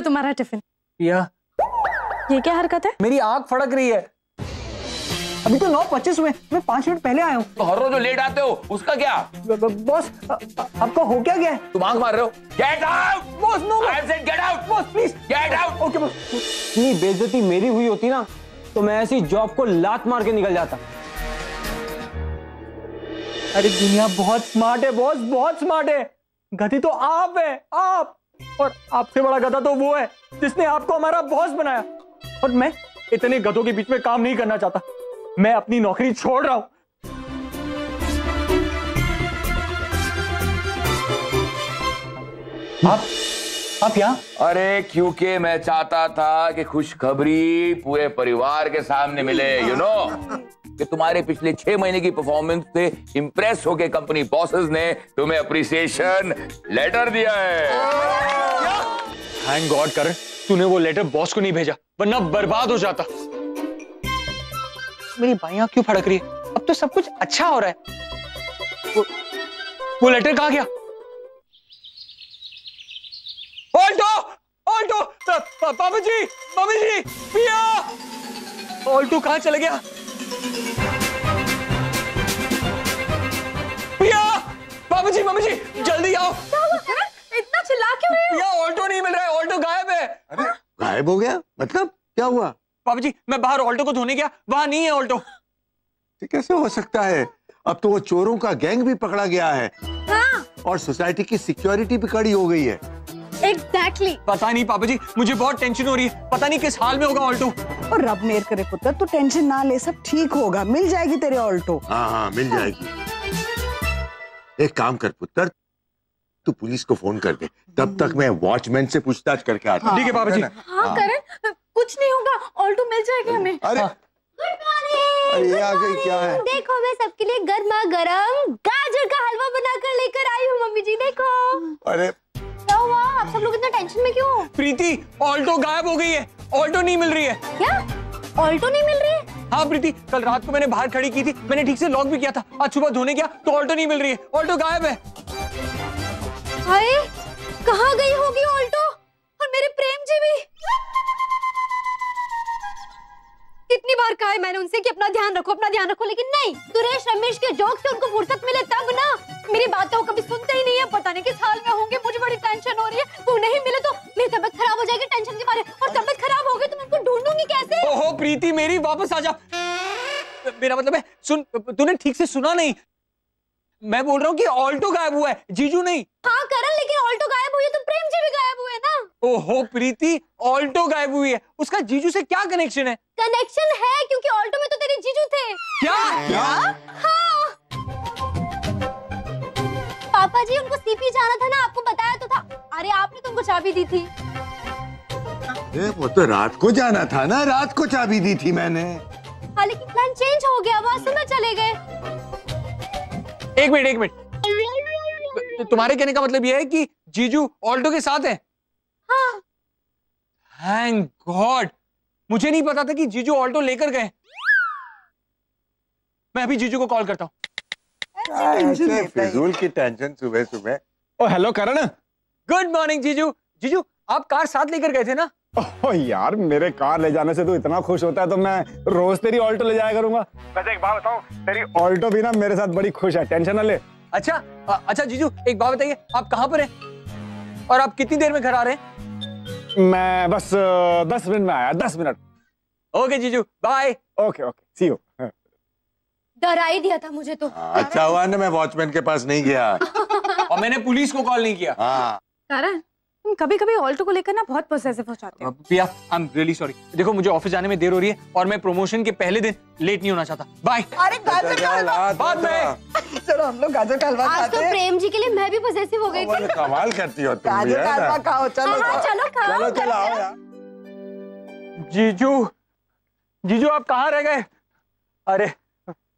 तुम्हारा टिफिन। पिया, ये क्या हरकत है? मेरी आंख फड़क रही है। अभी तो 9:25 हुए, मैं 5 मिनट पहले आया हूँ। तो हर रोज जो लेट आते हो उसका क्या? बॉस, आपका हो क्या गया है? तुम आंख मार रहे हो? Get out boss, no I have said get out boss, please get out. Okay boss. इतनी बेइज्जती मेरी हुई होती ना तो मैं ऐसी जॉब को लात मार के निकल जाता। अरे दुनिया बहुत स्मार्ट है बॉस, बहुत स्मार्ट है। गधी तो आप है, आप। और आपसे बड़ा गधा तो वो है जिसने आपको हमारा बॉस बनाया। और मैं इतने गधों के बीच में काम नहीं करना चाहता। मैं अपनी नौकरी छोड़ रहा हूं। आप यहाँ? अरे क्योंकि मैं चाहता था कि खुशखबरी पूरे परिवार के सामने मिले, यू नो कि तुम्हारे पिछले 6 महीने की परफॉर्मेंस से इंप्रेस होके कंपनी बॉसेस ने तुम्हें अप्रिसिएशन लेटर दिया है। थैंक गॉड करण, तूने वो लेटर बॉस को नहीं भेजा, वरना बर्बाद हो जाता। मेरी बाइयां क्यों फड़क रही है? अब तो सब कुछ अच्छा हो रहा है। वो लेटर कहाँ गया? ऑल्टो, ऑल्टो, पापा जी, मम्मी जी, पिया, ऑल्टो कहाँ चले गया? पिया, पापा जी, मम्मी जी, जल्दी आओ। इतना चिल्ला क्यों रहे हो? पिया, ऑल्टो नहीं मिल रहा है, ऑल्टो गायब है। अरे गायब हो गया? मतलब क्या हुआ? पापा जी, मैं बाहर ऑल्टो को धोने गया, वहां नहीं है ऑल्टो। ये कैसे हो सकता है? अब तो वो चोरों का गैंग भी पकड़ा गया है। हाँ। और सोसाइटी की सिक्योरिटी भी कड़ी हो गई है। एग्जैक्टली। पता नहीं पापा जी, मुझे बहुत टेंशन हो रही है। पता नहीं किस हाल में होगा ऑल्टो। और रब मेर करे पुत्र, तू टेंशन ना ले, सब ठीक होगा, मिल जाएगी तेरे ऑल्टो। हाँ हाँ मिल जाएगी। एक काम कर पुत्र, तू पुलिस को फोन कर दे, तब तक मैं वॉचमैन से पूछताछ करके आता हूँ। ठीक है पापा जी। हाँ करण, कुछ नहीं होगा, ऑल्टो मिल जाएगी हमें। अरे गुड मॉर्निंग। अरे ये आ गई, क्या है? देखो मैं सबके लिए गर्मा गर्म गाजर का हलवा बनाकर लेकर आई हूँ मम्मी जी, देखो। अरे क्या हुआ? आप सब लोग इतना टेंशन में क्यों हो? प्रीति, ऑल्टो गायब हो गई है, ऑल्टो नहीं मिल रही है। क्या ऑल्टो नहीं मिल रही है? हाँ प्रीति, कल रात को मैंने बाहर खड़ी की थी, मैंने ठीक से लॉक भी किया था। आज सुबह धोने गया तो ऑल्टो नहीं मिल रही है, ऑल्टो गायब है। हाय, कहाँ गई होगी ऑल्टो? और मेरे प्रेम जी भी। कितनी बार कहा है मैंने उनसे कि अपना ध्यान रखो, लेकिन नहीं। सुरेश रमेश के जोक से उनको फुर्सत मिले तब ना। मेरी बातों को कभी सुनते ही नहीं है, पता नहीं किस हाल में होंगे। मुझे बड़ी टेंशन हो रही है, वो नहीं मिले तो मेरी तबीयत खराब हो जाएगी टेंशन के मारे, और तबीयत खराब हो गई तो मैं उनको ढूंढूंगी कैसे? ओहो प्रीति मेरी, वापस आ जा। मेरा मतलब है, सुन, तूने ठीक से सुना नहीं। मैं बोल रहा हूँ कि ऑल्टो गायब हुआ है, जीजू नहीं। हाँ करण, लेकिन ऑल्टो गायब हुई है तो प्रेम जी भी गायब हुए ना। ओहो प्रीति, ऑल्टो गायब हुई है, उसका जीजू से क्या कनेक्शन है? कनेक्शन है, क्योंकि ऑल्टो में तो तेरे जीजू थे। क्या? हाँ। पापा जी, उनको सीपी जाना था ना, आपको बताया तो था। अरे आपने तो उनको चाबी दी थी। वो तो रात को जाना था ना, रात को चाबी दी थी मैंने। हाँ लेकिन प्लान चेंज हो गया, वहां सुबह चले गए। एक मिनट, तुम्हारे कहने का मतलब यह है कि जीजू ऑल्टो के साथ है? हाँ। थैंक गॉड, मुझे नहीं पता था कि जीजू ऑल्टो लेकर गए। मैं अभी जीजू को कॉल करता हूँ। ऐसे फिजूल की टेंशन सुबह सुबह। ओ हेलो करण। गुड मॉर्निंग जीजू। जीजू, आप कार साथ लेकर गए थे ना? ओह यार, मेरे कार ले जाने से तू इतना खुश होता है तो मैं रोज तेरी ऑल्टो ले जाया करूंगा। वैसे एक बात बताऊं, तेरी ऑल्टो भी ना मेरे साथ बड़ी खुश है, टेंशन ना ले। अच्छा जीजू, एक बात बताइए, आप कहाँ पर हैं और आप कितनी देर में घर आ रहे हैं? मैं बस 10 मिनट में आया, 10 मिनट। ओके जीजू, बाय। Okay see you. डरा ही दिया था मुझे तो। अच्छा हुआ ना मैं वॉचमैन के पास नहीं गया। और मैंने पुलिस को कॉल नहीं किया। हाँ। करण, तुम कभी-कभी ऑल्टो को लेकर ना बहुत पॉसेसिव हो जाते हो। पिया, आई एम रियली सॉरी। देखो मुझे ऑफिस जाने में देर हो रही है और मैं प्रमोशन के पहले दिन लेट नहीं होना चाहता। बाय। अरे गाजर का हलवा, बाद में। चलो हम लोग गाजर का हलवा आज खाते तो हैं। प्रेम जी के लिए मैं भी पॉसेसिव हो गई थी। कमाल करती हो तुम भी, गाजर है का ना? हलवा खाओ, चलो हाँ, चलो खाओ। चलो चलो आओ यार। जीजू आप कहाँ रह गए? अरे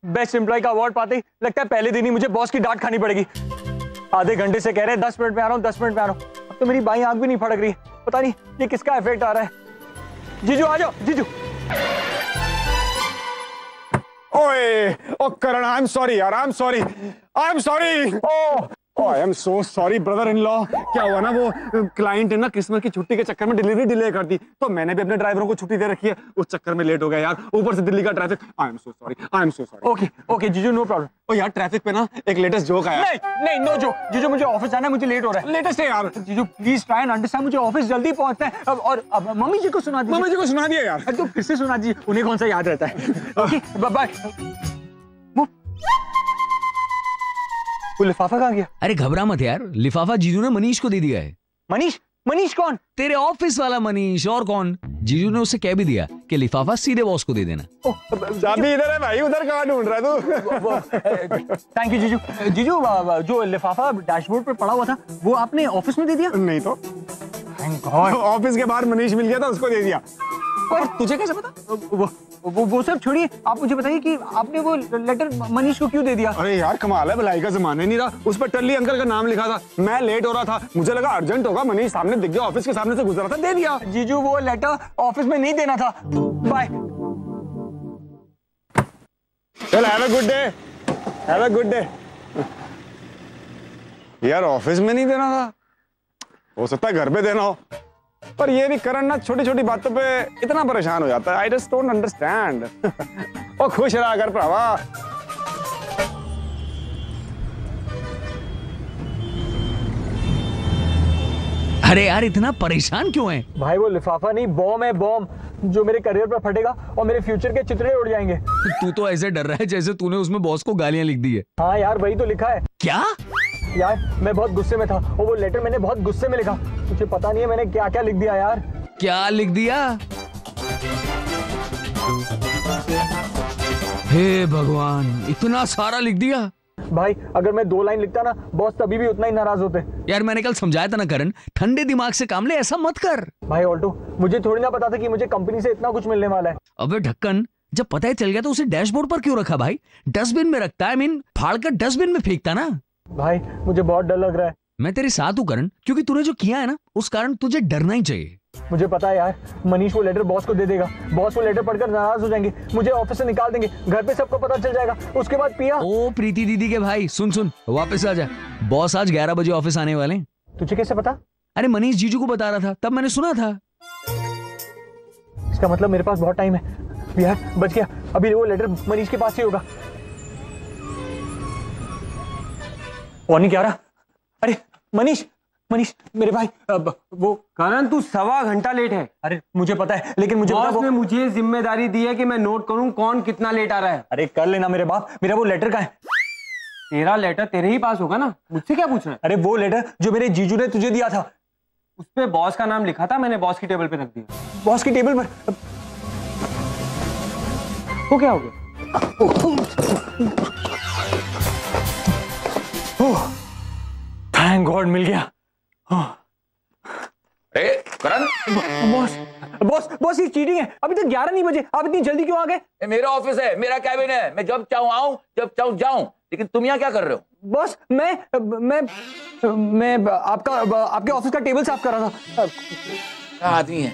बेस्ट एम्प्लॉय का अवार्ड पाते ही लगता है पहले दिन ही मुझे बॉस की डांट खानी पड़ेगी। आधे घंटे से कह रहे हैं 10 मिनट में आ रहा हूँ, 10 मिनट में आ रहा हूँ। अब तो मेरी बाईं आंख भी नहीं फड़क रही। पता नहीं ये किसका इफेक्ट आ रहा है। जीजू आ जाओ, जीजू। ओए ओ करण, आई एम सॉरी यार, I am sorry. Oh I am so sorry brother in law. क्या हुआ ना, वो क्लाइंट है ना क्रिसमस की छुट्टी के चक्कर में डिलीवरी डिले कर दी, तो मैंने भी अपने ड्राइवरों को छुट्टी दे रखी है, उस चक्कर में लेट हो गया यार, ऊपर से दिल्ली का traffic. I am so sorry, I am so sorry. Okay okay जीजू, नो प्रॉब्लम। ओ यार ट्रैफिक पे ना एक लेटेस्ट जोक आया। नहीं नहीं, नो जोक जीजू, मुझे ऑफिस जाना है, मुझे लेट हो रहा है। लेटेस्ट है यार। जीजू प्लीज ट्राई एंड अंडरस्टैंड, मुझे ऑफिस जल्दी पहुंचना है। अब मम्मी जी को सुना दीजिए। मम्मी जी को सुना दिया यार। तो फिर से सुना दीजिए, उन्हें कौन सा याद रहता है। Okay bye bye. वो लिफाफा कहाँ गया? अरे घबरा मत यार, लिफाफा जीजू ने मनीष को दे दिया है। मनीष? मनीष कौन? तेरे ऑफिस वाला मनीष, और कौन। जीजू ने उसे कह भी दिया कि लिफाफा सीधे बॉस को दे देना। चाबी इधर है भाई, उधर कहाँ ढूंढ रहा है तू? थैंक यू जीजू। जीजू जो लिफाफा डैशबोर्ड पे पड़ा हुआ था वो आपने ऑफिस में दे दिया? नहीं तो ऑफिस के बाहर मनीष मिल गया था, उसको दे दिया। और तुझे कैसे पता? वो सब छोड़िए, आप मुझे बताइए कि आपने वो लेटर मनीष को क्यों दे दिया? अरे यार कमाल है, भलाई का जमाना ही नहीं रहा। उस पर टल्ली अंकल का नाम लिखा था, मैं लेट हो रहा था, मुझे लगा अर्जेंट होगा, मनीष सामने दिख गया, ऑफिस के सामने से गुजर रहा था, दे दिया। जीजू वो लेटर ऑफिस में नहीं देना था। बाय। चल have a good day, have a good day. यार ऑफिस में नहीं देना था, हो सकता है घर पे देना हो, पर ये भी करण ना छोटी छोटी बातों पे इतना परेशान हो जाता है। I just don't understand. ओ खुश रहा कर भरावा। अरे यार इतना परेशान क्यों है? भाई वो लिफाफा नहीं, बॉम्ब है, बॉम्ब, जो मेरे करियर पर फटेगा और मेरे फ्यूचर के चितड़े उड़ जाएंगे। तू तो ऐसे डर रहा है जैसे तूने उसमें बॉस को गालियां लिख दी है। हाँ यार वही तो लिखा है। क्या यार मैं बहुत गुस्से में था और वो लेटर मैंने बहुत गुस्से में लिखा, मुझे पता नहीं है मैंने क्या क्या लिख दिया यार। क्या लिख दिया? हे भगवान, इतना सारा लिख दिया। भाई अगर मैं 2 लाइन लिखता ना, बॉस तभी भी उतना ही नाराज होते। यार मैंने कल समझाया था ना करण, ठंडे दिमाग से काम ले, ऐसा मत कर। भाई ऑल्टो, मुझे थोड़ी ना पता था कि मुझे कंपनी से इतना कुछ मिलने वाला है। अबे ढक्कन, जब पता ही चल गया तो उसे डैशबोर्ड पर क्यों रखा भाई? डस्टबिन में रखता, आई मीन फाड़ कर डस्टबिन में फेंकता ना। भाई मुझे बहुत डर लग रहा है। मैं तेरे साथ हूं करण, क्योंकि तूने जो किया है ना उस कारण तुझे डरना ही चाहिए। मुझे पता है यार, मनीष वो लेटर बॉस को दे देगा, बॉस वो लेटर पढ़कर नाराज हो जाएंगे, मुझे ऑफिस से निकाल देंगे, घर पे सबको पता चल जाएगा, उसके बाद पिया। ओ प्रीति दीदी के भाई, सुन सुन वापस आ जा। बॉस आज 11 बजे ऑफिस आने वाले। तुझे कैसे पता? अरे मनीष जीजू को बता रहा था, तब मैंने सुना था। इसका मतलब मेरे पास बहुत टाइम है यार, बच गया। अभी वो लेटर मनीष के पास ही होगा। और नहीं क्या रहा? अरे मनीष, मनीष मेरे भाई, वो करण तू 1.25 घंटा लेट है। अरे मुझे पता है, लेकिन मुझे बॉस ने मुझे जिम्मेदारी दी है कि मैं नोट करूं कौन कितना लेट आ रहा है। अरे कर लेना मेरे बाप, मेरा वो लेटर का है। तेरा लेटर तेरे ही पास होगा ना, मुझसे क्या पूछ रहा है? अरे वो लेटर जो मेरे जीजू ने तुझे दिया था, उस पे बॉस का नाम लिखा था, मैंने बॉस की टेबल पे रख दिया। बॉस की टेबल पर? वो क्या हो गया? थैंक गॉड मिल गया। अरे करण, बॉस बॉस बॉस ये चीटिंग है, अभी तक 11 नहीं बजे, आप इतनी जल्दी क्यों आ गए? ये मेरा ऑफिस है, मेरा कैबिन है, मैं जब चाहूं आऊं, जब चाहूं जाऊं, लेकिन तुम यहाँ क्या कर रहे हो? बॉस मैं आपके ऑफिस का टेबल साफ कर रहा था। क्या आदमी है,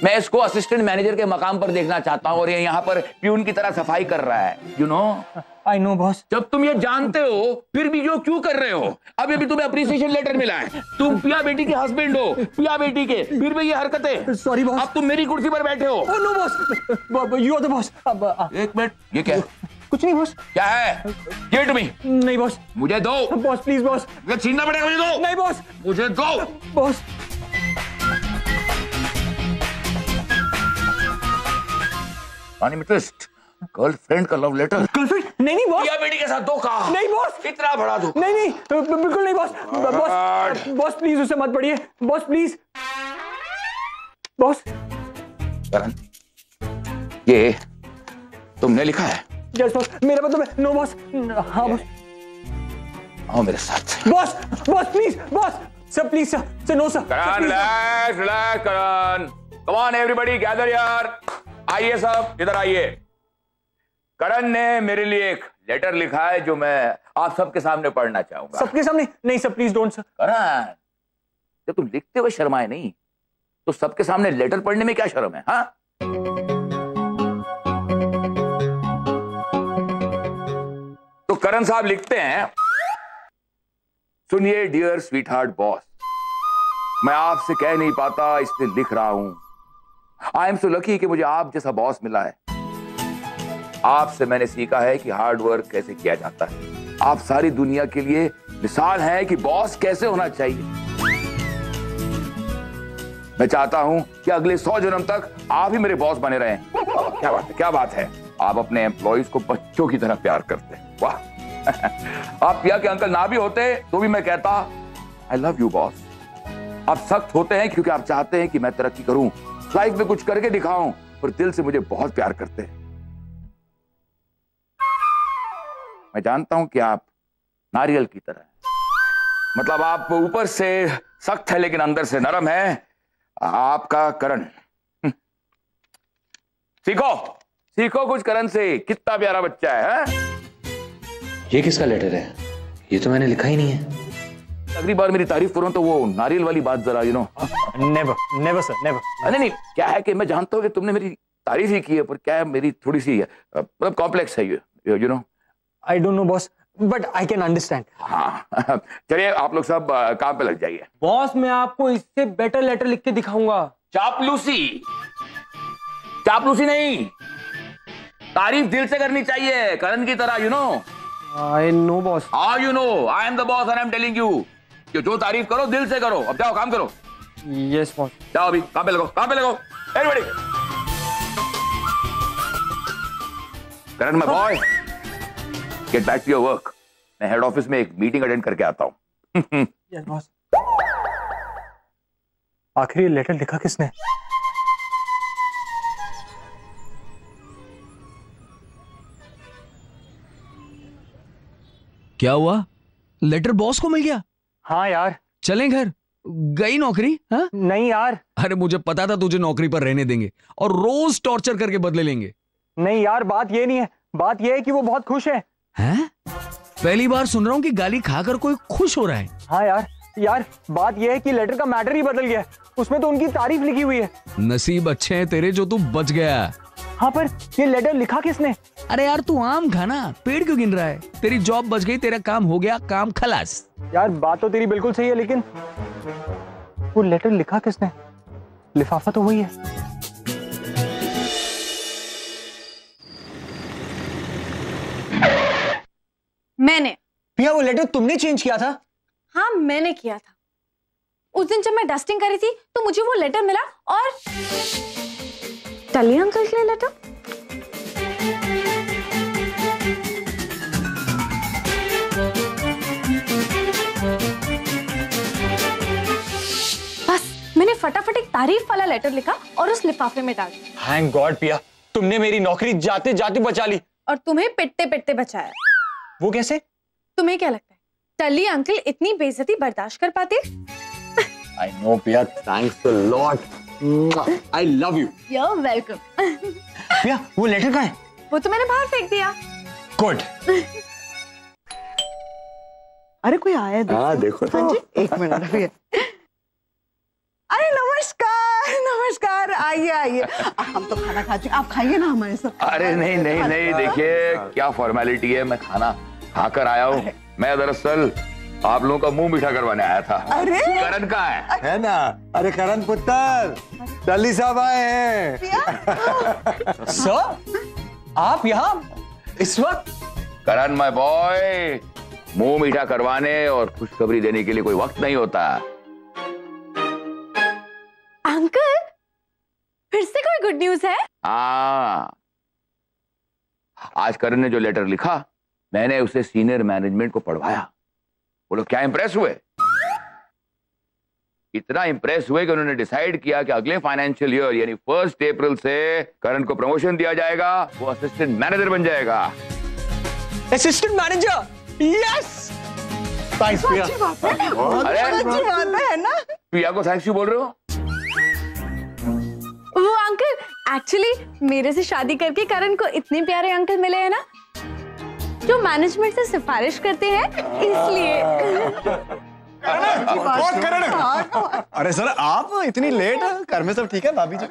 मैं इसको असिस्टेंट मैनेजर के मकाम पर देखना चाहता हूँ और ये यहाँ पर प्यून की तरह सफाई कर रहा है। You know, I know boss. जब तुम ये जानते हो फिर भी जो क्यों कर रहे हो? अभी अभी तुम्हें अप्रिसिएशन लेटर मिला है, तुम पिया बेटी के हस्बैंड हो, पिया बेटी के, फिर भी ये हरकतें। Sorry boss. अब तुम मेरी कुर्सी पर बैठे हो। Oh no boss, you are the boss. एक मिनट, ये क्या है? कुछ नहीं बॉस। क्या है? Give it to me. नहीं बॉस। मुझे दो बॉस, प्लीज बॉस। मुझे छीनना पड़ेगा, मुझे दो। नहीं बॉस। मुझे दो बॉस। ट्विस्ट, गर्लफ्रेंड का लव लेटर। गर्लफ्रेंड? नहीं बॉस। पिया बेटी के साथ धोखा। नहीं बॉस। इतना बड़ा धोखा? नहीं बिल्कुल नहीं बॉस। बॉस बॉस प्लीज उसे मत पढ़िए बॉस, प्लीज बॉस। करण, ये तुमने लिखा है? यस बॉस, मेरा मतलब है नो बॉस। हाँ बॉस। आओ मेरे साथ। Boss please boss, sir please sir no sir. Karan, relax Karan. Come on everybody, gather यार। आइए सब, इधर आइए। करण ने मेरे लिए एक लेटर लिखा है जो मैं आप सबके सामने पढ़ना चाहूंगा। सबके सामने? नहीं सर, प्लीज डोंट सर। करण, जब तुम लिखते हुए शर्माए नहीं तो सबके सामने लेटर पढ़ने में क्या शर्म है? हाँ, तो करण साहब लिखते हैं, सुनिए डियर स्वीट हार्ट बॉस, मैं आपसे कह नहीं पाता इसलिए लिख रहा हूं। आई एम सो लकी कि मुझे आप जैसा बॉस मिला है। आपसे मैंने सीखा है कि हार्ड वर्क कैसे किया जाता है। आप सारी दुनिया के लिए मिसाल हैं कि बॉस कैसे होना चाहिए। मैं चाहता हूं कि अगले 100 जन्म तक आप ही मेरे बॉस बने रहें। क्या बात है, क्या बात है। आप अपने एम्प्लॉइज को बच्चों की तरह प्यार करते हैं। वाह। आप पिया के अंकल ना भी होते तो भी मैं कहता आई लव यू बॉस। आप सख्त होते हैं क्योंकि आप चाहते हैं कि मैं तरक्की करूं, लाइफ में कुछ करके दिखाऊं, और दिल से मुझे बहुत प्यार करते हैं। मैं जानता हूं कि आप नारियल की तरह हैं। मतलब आप ऊपर से सख्त है लेकिन अंदर से नरम है। आपका करण। सीखो सीखो कुछ करण से। कितना प्यारा बच्चा है। ये किसका लेटर है? ये तो मैंने लिखा ही नहीं है। अगली बार मेरी तारीफ करो तो वो नारियल वाली बात जरा नेवर नेवर सर नेवर। नहीं, क्या है कि मैं जानता हूं कि तुमने मेरी तारीफ ही की है, पर क्या है मेरी थोड़ी सी मतलब कॉम्प्लेक्स है you know. I don't know boss, but I can understand. हाँ चलिए आप लोग सब काम पे लग जाइए। बॉस मैं आपको इससे बेटर लेटर लिख के दिखाऊंगा। चापलूसी चापलूसी नहीं, तारीफ दिल से करनी चाहिए करण की तरह, you know. I know boss. How you know? I am the boss and I am telling you कि जो तारीफ करो दिल से करो। अब जाओ काम करो। Yes boss. जाओ अभी काम पे लगो, काम पे लगो everybody. Karan my boy, get back to your work. मैं हेड ऑफिस में एक मीटिंग अटेंड करके आता हूं। Yes boss. आखिर ये लेटर लिखा किसने? क्या हुआ? लेटर बॉस को मिल गया? हाँ यार। चलें घर? गई नौकरी? हाँ? नहीं यार। अरे मुझे पता था तुझे नौकरी पर रहने देंगे और रोज टॉर्चर करके बदले लेंगे। नहीं यार, बात ये नहीं है। बात ये है कि वो बहुत खुश है। हैं? पहली बार सुन रहा हूं कि गाली खाकर कोई खुश हो रहा है। हाँ यार बात ये है कि लेटर का मैटर ही बदल गया। उसमें तो उनकी तारीफ लिखी हुई है। नसीब अच्छे हैं तेरे जो तू बच गया। हाँ पर ये लेटर लिखा किसने? अरे यार तू आम खाना, पेड़ क्यों गिन रहा है? तेरी जॉब बच गई, तेरा काम हो गया, काम खलास। यार बात तो तेरी बिल्कुल सही है, लेकिन वो लेटर लिखा किसने? लिफाफा तो वही है। मैंने। पिया वो लेटर तुमने चेंज किया था? हाँ मैंने किया था। उस दिन जब मैं डस्टिंग करी थी तो मुझे वो लेटर मिला और टली अंकल के लिए लेटर। बस मैंने फटाफट एक तारीफ वाला लेटर लिखा और उस लिफाफे में डाल दिया। थैंक गॉड पिया, तुमने मेरी नौकरी जाते जाते बचा ली। और तुम्हें पिटते पिटते बचाया। वो कैसे? तुम्हें क्या लगता है टली अंकल इतनी बेइज्जती बर्दाश्त कर पाते? I know पिया, thanks a lot. I love you. You're welcome. पिया वो लेटर कहाँ है? वो तो मैंने बाहर फेंक दिया। Good. अरे कोई आया देखो। हाँ देखो तो। हाँ जी, एक मिनट रुकिए। अरे नमस्कार नमस्कार, आइए आइए। हम तो खाना खा चुके, आप खाइए ना हमारे साथ। अरे नहीं नहीं नहीं, देखिए क्या फॉर्मेलिटी है, मैं खाना खाकर आया हूँ। मैं दरअसल आप लोगों का मुंह मीठा करवाने आया था। अरे करण का है ना? अरे करण पुत्र, टली साहब आए हैं। सर आप यहाँ इस वक्त? करण माय बॉय, मुंह मीठा करवाने और खुशखबरी देने के लिए कोई वक्त नहीं होता। अंकल फिर से कोई गुड न्यूज है? हाँ, आज करण ने जो लेटर लिखा मैंने उसे सीनियर मैनेजमेंट को पढ़वाया। वो लोग क्या इंप्रेस हुए, इतना इंप्रेस हुए कि उन्होंने डिसाइड किया कि अगले फाइनेंशियल ईयर यानी 1 अप्रैल से करण को प्रमोशन दिया जाएगा। वो असिस्टेंट मैनेजर बन जाएगा। Assistant manager? यस। थैंक्स पिया। अच्छी बात है, बहुत अरे, अच्छी बात है ना? पिया को थैंक्स यू बोल रहे हो? वो अंकल एक्चुअली मेरे से शादी करके करण को इतने प्यारे अंकल मिले हैं ना, जो मैनेजमेंट से सिफारिश करते हैं, इसलिए। कौन करण? अरे सर आप इतनी लेट? घर में सब ठीक है भाभी जी?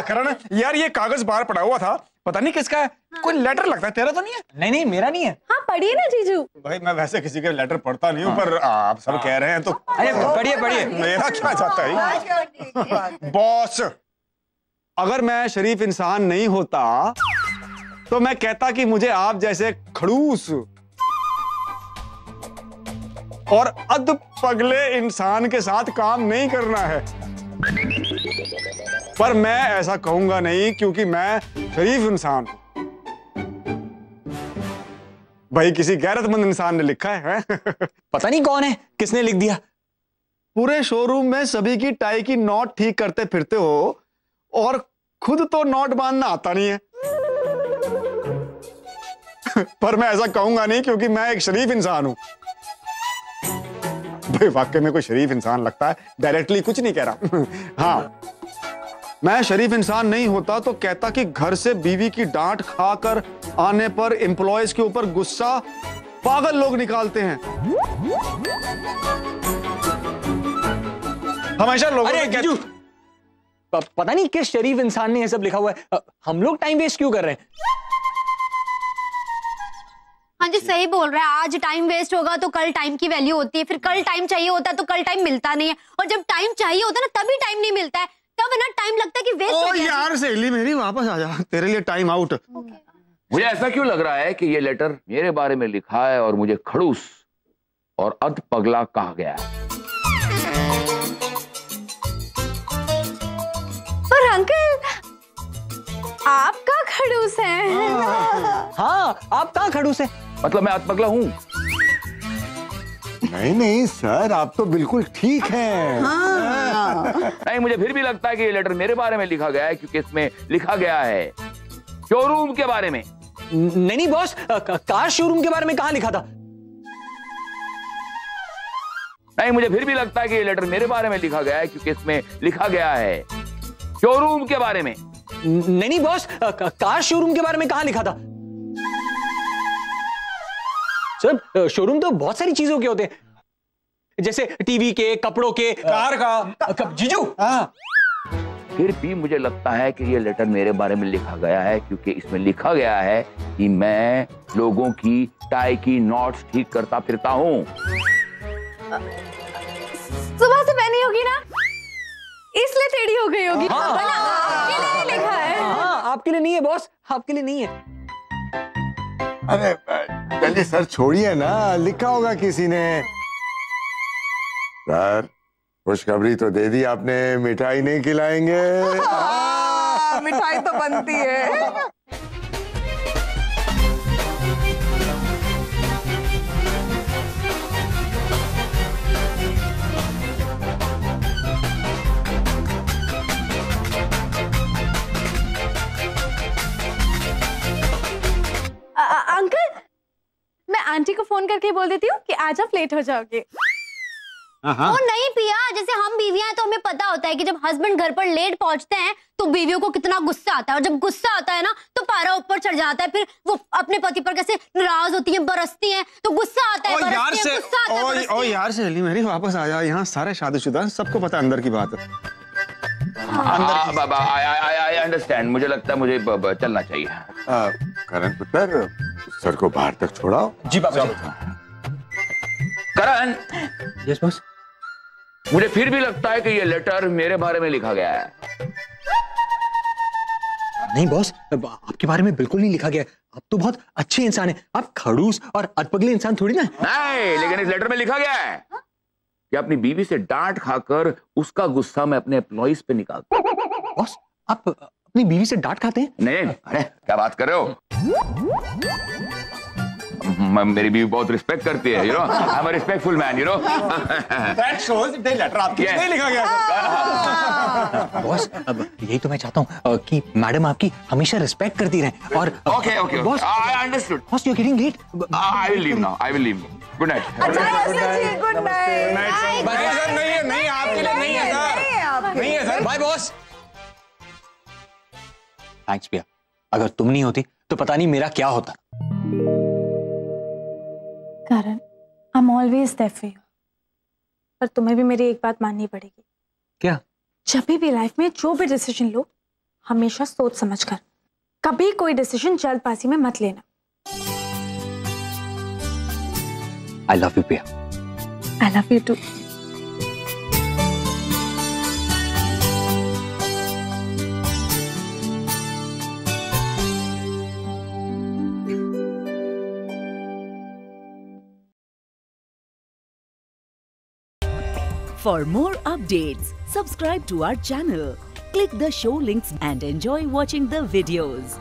करण यार ये कागज बाहर पड़ा हुआ था, पता नहीं किसका है। कोई लेटर लगता है, तेरा तो नहीं है? नहीं नहीं मेरा नहीं है। हाँ पढ़िए ना जीजू। भाई मैं वैसे किसी के लेटर पढ़ता नहीं हूँ, पर आप सब कह रहे हैं तो अरे पढ़िए पढ़िए। मेरा क्या चाहता है बॉस? अगर मैं शरीफ इंसान नहीं होता तो मैं कहता कि मुझे आप जैसे खड़ूस और अधपगले इंसान के साथ काम नहीं करना है, पर मैं ऐसा कहूंगा नहीं क्योंकि मैं शरीफ इंसान हूं। भाई किसी गैरतमंद इंसान ने लिखा है। पता नहीं कौन है, किसने लिख दिया। पूरे शोरूम में सभी की टाई की नॉट ठीक करते फिरते हो और खुद तो नॉट बांधना आता नहीं है। पर मैं ऐसा कहूंगा नहीं क्योंकि मैं एक शरीफ इंसान हूं। भाई वाकई में कोई शरीफ इंसान लगता है, डायरेक्टली कुछ नहीं कह रहा। हाँ मैं शरीफ इंसान नहीं होता तो कहता कि घर से बीवी की डांट खाकर आने पर एम्प्लॉयज के ऊपर गुस्सा पागल लोग निकालते हैं। हमेशा लोगों अरे गिजू, पता नहीं किस शरीफ इंसान ने ये सब लिखा हुआ है। हम लोग टाइम वेस्ट क्यों कर रहे हैं? हाँ जी सही बोल रहा है। आज टाइम वेस्ट होगा तो कल टाइम की वैल्यू होती है, फिर कल टाइम चाहिए होता है तो कल टाइम मिलता नहीं है, और जब टाइम चाहिए होता है ना तभी टाइम नहीं मिलता है, तब ना टाइम लगता है कि वेस्ट हो गया। यार सहेली मेरी वापस आ जा, तेरे लिए टाइम आउट। मुझे ऐसा क्यों लग रहा है कि ये लेटर मेरे बारे में लिखा है और मुझे खड़ूस और अधपगला कहा गया है। पर अंकल आपका खड़ूस है। हाँ आप कहाँ खड़ूस है? मतलब मैं अधपगला हूं? नहीं नहीं सर, आप तो बिल्कुल ठीक हैं। नहीं, मुझे फिर भी लगता है कि ये लेटर मेरे बारे में लिखा गया है क्योंकि इसमें लिखा गया है शोरूम के बारे में। नहीं नहीं बॉस, कार शोरूम के बारे में कहाँ लिखा था? नहीं, मुझे फिर भी लगता है कि ये लेटर मेरे बारे में लिखा गया है क्योंकि इसमें लिखा गया है शोरूम के बारे में। नहीं नहीं बॉस, कार शोरूम के बारे में कहाँ लिखा था? सर शोरूम तो बहुत सारी चीजों के होते हैं, जैसे टीवी के, कपड़ों के, कार का। जीजू हाँ। फिर भी मुझे लगता है कि ये लेटर मेरे बारे में लिखा गया है क्योंकि इसमें लिखा गया है कि मैं लोगों की टाई की नॉट्स ठीक करता फिरता हूँ। सुबह से पहनी होगी ना, इसलिए टेढ़ी हो गई होगी। हाँ। आपके लिए लिखा है। हाँ आपके लिए नहीं है बॉस, आपके लिए नहीं है। अरे चलिए सर छोड़िए ना, लिखा होगा किसी ने। सर खुशखबरी तो दे दी आपने, मिठाई नहीं खिलाएंगे? मिठाई तो बनती है। अंकल मैं आंटी को फोन करके बोल देती हूँ कि आज आप लेट हो जाओगे। वो नहीं पिया, जैसे हम बीवियां हैं तो हमें पता होता है कि जब हस्बैंड घर पर लेट पहुंचते हैं तो बीवियों को कितना गुस्सा आता है, और जब गुस्सा आता है ना तो पारा ऊपर चढ़ जाता है, फिर वो अपने पति पर कैसे नाराज होती हैं, बरसती हैं, तो गुस्सा आता है, बरसती हैं, गुस्सा आता है, ओ यार सहेली मेरी वापस आ जा, यहाँ सारे शादीशुदा सबको पता अंदर की बात है। I understand. मुझे लगता है मुझे चलना चाहिए। करण पुत्र सर को बाहर तक छोड़ाओ। जी बाबा। करण, यस बॉस। मुझे फिर भी लगता है कि ये लेटर मेरे बारे में लिखा गया है। नहीं बॉस, आपके बारे में बिल्कुल नहीं लिखा गया। आप तो बहुत अच्छे इंसान हैं, आप खड़ूस और अधपगले इंसान थोड़ी ना। नहीं, लेकिन इस लेटर में लिखा गया है कि अपनी बीवी से डांट खाकर उसका गुस्सा मैं अपने एम्प्लॉइज पे निकालता हूं। बॉस आप अपनी बीवी से डांट खाते हैं? नहीं, अरे क्या बात कर रहे हो? मेरी बीवी बहुत रिस्पेक्ट करती है, you know. I am a respectful man, you know. That shows the letter आपके नहीं लिखा गया। बॉस अब यही तो मैं चाहता हूँ कि मैडम आपकी हमेशा रिस्पेक्ट करती रहें। और okay okay boss, I understood. Boss you are getting late. I will leave now, I will leave. Good night. Good night. नहीं है, नहीं आपके लिए नहीं है सर, नहीं है सर। Bye boss. थैंक्स भैया, अगर तुम नहीं होती तो पता नहीं मेरा क्या होता। करण ऑलवेज देयर फॉर यू, पर तुम्हें भी मेरी एक बात माननी पड़ेगी। क्या? जब भी लाइफ में जो भी डिसीजन लो, हमेशा सोच समझ कर, कभी कोई डिसीजन जल्दबाजी में मत लेना। आई love you Piya. I love you too. For more updates, subscribe to our channel, click the show links and enjoy watching the videos.